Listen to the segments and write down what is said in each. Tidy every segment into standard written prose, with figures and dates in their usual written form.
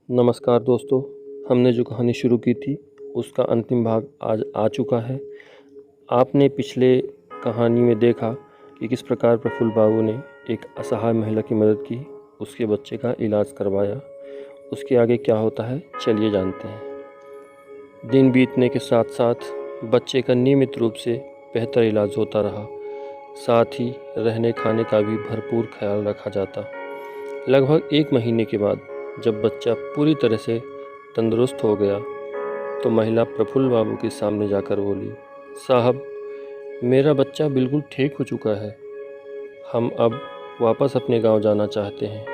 नमस्कार दोस्तों, हमने जो कहानी शुरू की थी उसका अंतिम भाग आज आ चुका है। आपने पिछले कहानी में देखा कि किस प्रकार प्रफुल्ल बाबू ने एक असहाय महिला की मदद की, उसके बच्चे का इलाज करवाया। उसके आगे क्या होता है चलिए जानते हैं। दिन बीतने के साथ साथ बच्चे का नियमित रूप से बेहतर इलाज होता रहा, साथ ही रहने खाने का भी भरपूर ख्याल रखा जाता। लगभग 1 महीने के बाद जब बच्चा पूरी तरह से तंदुरुस्त हो गया तो महिला प्रफुल्ल बाबू के सामने जाकर बोली, साहब, मेरा बच्चा बिल्कुल ठीक हो चुका है। हम अब वापस अपने गांव जाना चाहते हैं।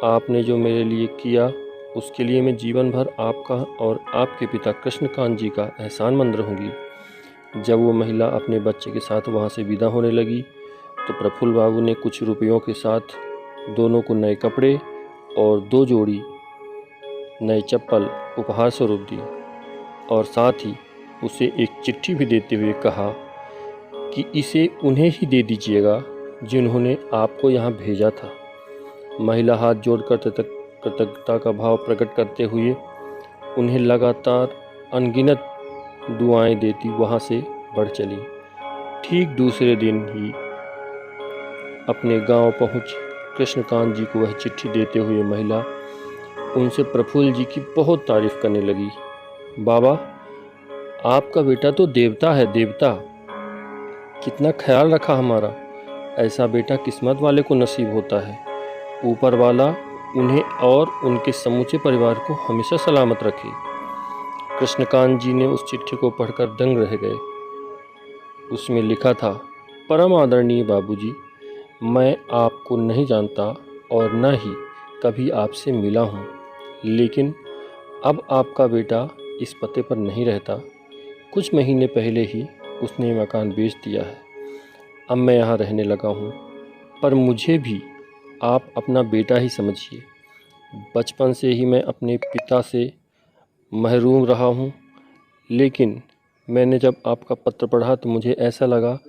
आपने जो मेरे लिए किया उसके लिए मैं जीवन भर आपका और आपके पिता कृष्णकांत जी का एहसानमंद रहूँगी। जब वो महिला अपने बच्चे के साथ वहाँ से विदा होने लगी तो प्रफुल्ल बाबू ने कुछ रुपयों के साथ दोनों को नए कपड़े और 2 जोड़ी नए चप्पल उपहार स्वरूप दी और साथ ही उसे एक चिट्ठी भी देते हुए कहा कि इसे उन्हें ही दे दीजिएगा जिन्होंने आपको यहाँ भेजा था। महिला हाथ जोड़कर कृतज्ञता का भाव प्रकट करते हुए उन्हें लगातार अनगिनत दुआएं देती वहाँ से बढ़ चली। ठीक दूसरे दिन ही अपने गांव पहुँच कृष्णकांत जी को वह चिट्ठी देते हुए महिला उनसे प्रफुल्ल जी की बहुत तारीफ करने लगी। बाबा, आपका बेटा तो देवता है, देवता। कितना ख्याल रखा हमारा। ऐसा बेटा किस्मत वाले को नसीब होता है। ऊपर वाला उन्हें और उनके समूचे परिवार को हमेशा सलामत रखे। कृष्णकांत जी ने उस चिट्ठी को पढ़कर दंग रह गए। उसमें लिखा था, परम आदरणीय बाबूजी, मैं आपको नहीं जानता और न ही कभी आपसे मिला हूँ, लेकिन अब आपका बेटा इस पते पर नहीं रहता। कुछ महीने पहले ही उसने मकान बेच दिया है। अब मैं यहाँ रहने लगा हूँ, पर मुझे भी आप अपना बेटा ही समझिए। बचपन से ही मैं अपने पिता से महरूम रहा हूँ, लेकिन मैंने जब आपका पत्र पढ़ा तो मुझे ऐसा लगा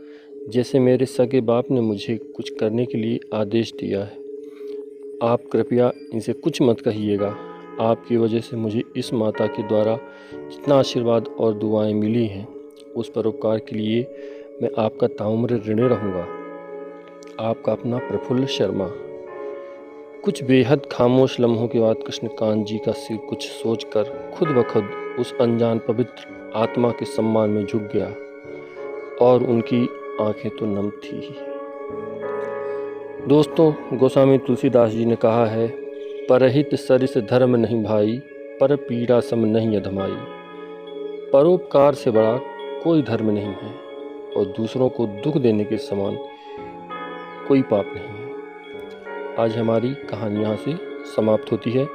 जैसे मेरे सगे बाप ने मुझे कुछ करने के लिए आदेश दिया है। आप कृपया इनसे कुछ मत कहिएगा। आपकी वजह से मुझे इस माता के द्वारा जितना आशीर्वाद और दुआएं मिली हैं, उस परोपकार के लिए मैं आपका ताउम्र ऋणी रहूँगा। आपका अपना प्रफुल्ल शर्मा। कुछ बेहद खामोश लम्हों के बाद कृष्णकांत जी का सिर कुछ सोचकर खुद ब खुद उस अनजान पवित्र आत्मा के सम्मान में झुक गया और उनकी आंखें तो नम थी ही। दोस्तों, गोस्वामी तुलसीदास जी ने कहा है, परहित सरिस धर्म नहीं भाई, पर पीड़ा सम नहीं अधमाई। परोपकार से बड़ा कोई धर्म नहीं है और दूसरों को दुख देने के समान कोई पाप नहीं है। आज हमारी कहानी यहाँ से समाप्त होती है।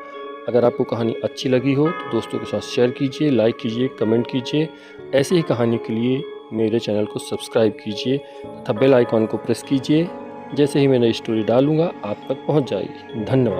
अगर आपको कहानी अच्छी लगी हो तो दोस्तों के साथ शेयर कीजिए, लाइक कीजिए, कमेंट कीजिए। ऐसे ही कहानी के लिए मेरे चैनल को सब्सक्राइब कीजिए तथा बेल आइकॉन को प्रेस कीजिए। जैसे ही मैं नई स्टोरी डालूँगा आप तक पहुँच जाएगी। धन्यवाद।